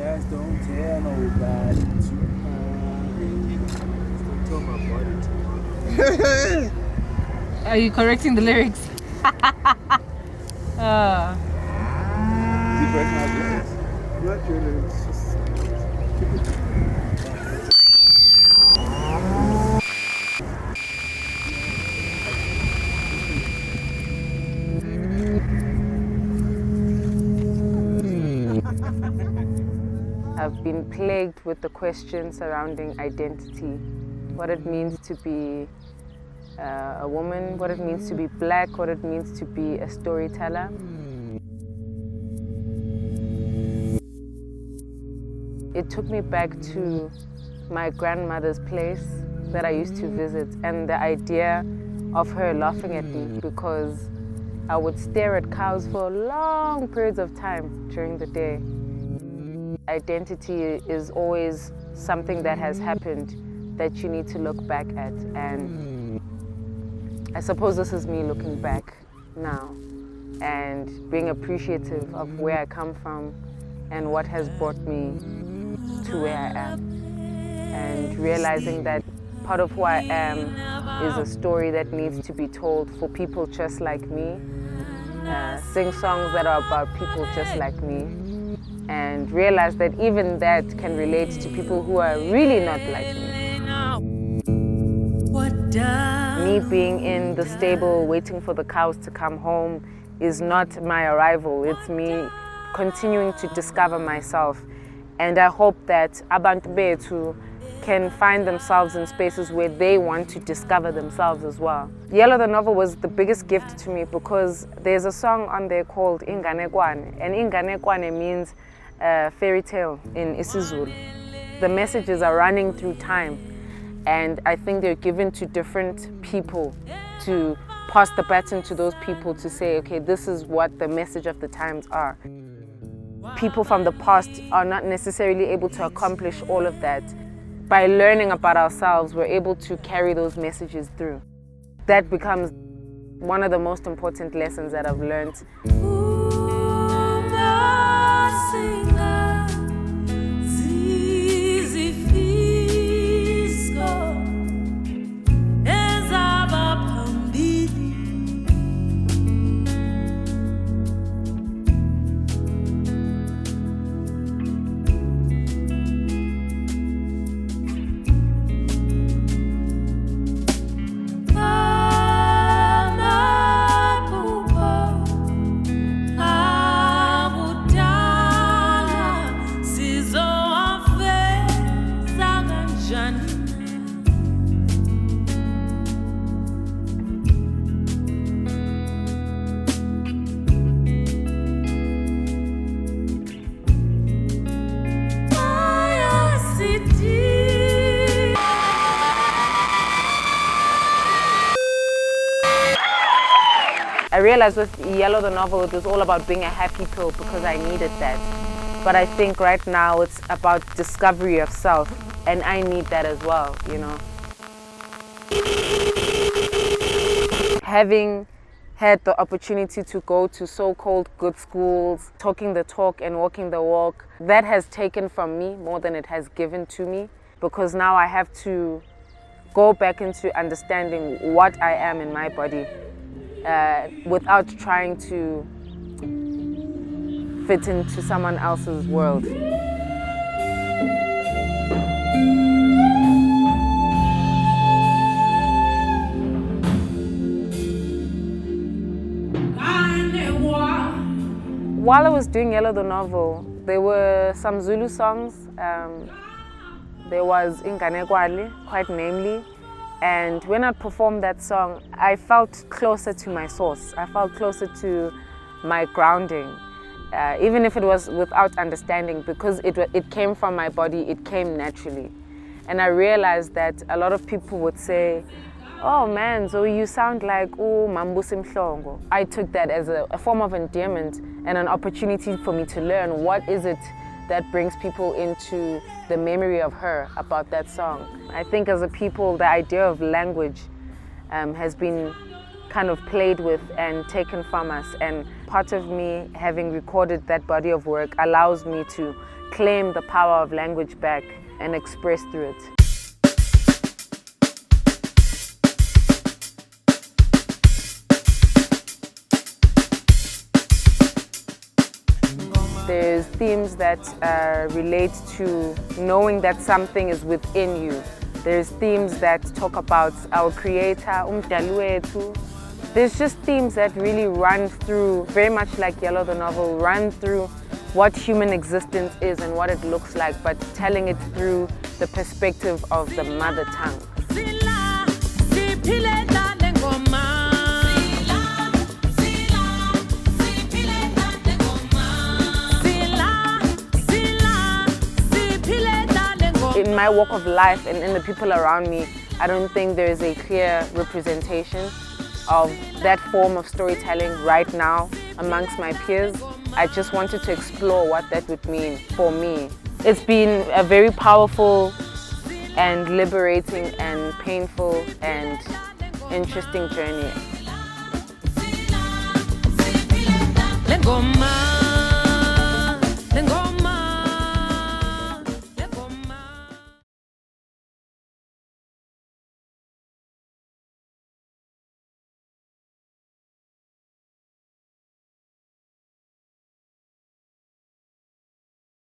Just don't tell nobody Don't tell my body to. Are you correcting the lyrics? Keep breaking my lyrics. Not your lyrics, just keep it. I've been plagued with the question surrounding identity, what it means to be a woman, what it means to be black, what it means to be a storyteller. It took me back to my grandmother's place that I used to visit, and the idea of her laughing at me because I would stare at cows for long periods of time during the day. Identity is always something that has happened that you need to look back at, and I suppose this is me looking back now and being appreciative of where I come from and what has brought me to where I am, and realizing that part of who I am is a story that needs to be told for people just like me, sing songs that are about people just like me, and realize that even that can relate to people who are really not like me. Me being in the stable waiting for the cows to come home is not my arrival, it's me continuing to discover myself. And I hope that abantu bethu can find themselves in spaces where they want to discover themselves as well. Yellow the novel was the biggest gift to me because there's a song on there called Inganekwane, and Inganekwane means fairy tale in isiZulu. The messages are running through time, and I think they're given to different people to pass the baton to those people to say, okay, this is what the message of the times are. People from the past are not necessarily able to accomplish all of that. By learning about ourselves, we're able to carry those messages through. That becomes one of the most important lessons that I've learned. I realized with Yellow the novel, it was all about being a happy pill because I needed that. But I think right now it's about discovery of self, and I need that as well, you know. Having had the opportunity to go to so-called good schools, talking the talk and walking the walk, that has taken from me more than it has given to me, because now I have to go back into understanding what I am in my body. Without trying to fit into someone else's world. While I was doing Yellow the novel, there were some Zulu songs. There was Inganekwane, quite namely. And when I performed that song, I felt closer to my source. I felt closer to my grounding, even if it was without understanding, because it came from my body, it came naturally. And I realized that a lot of people would say, oh man, Zoe, you sound like Mambusi Mhlongo. I took that as a form of endearment and an opportunity for me to learn what is it that brings people into the memory of her about that song. I think as a people, the idea of language has been kind of played with and taken from us. And part of me having recorded that body of work allows me to claim the power of language back and express through it. There's themes that relate to knowing that something is within you. There's themes that talk about our creator, umdali wethu. There's just themes that really run through, very much like Yellow the novel, run through what human existence is and what it looks like, but telling it through the perspective of the mother tongue. In my walk of life and in the people around me, I don't think there is a clear representation of that form of storytelling right now amongst my peers. I just wanted to explore what that would mean for me. It's been a very powerful and liberating and painful and interesting journey. Lengoma.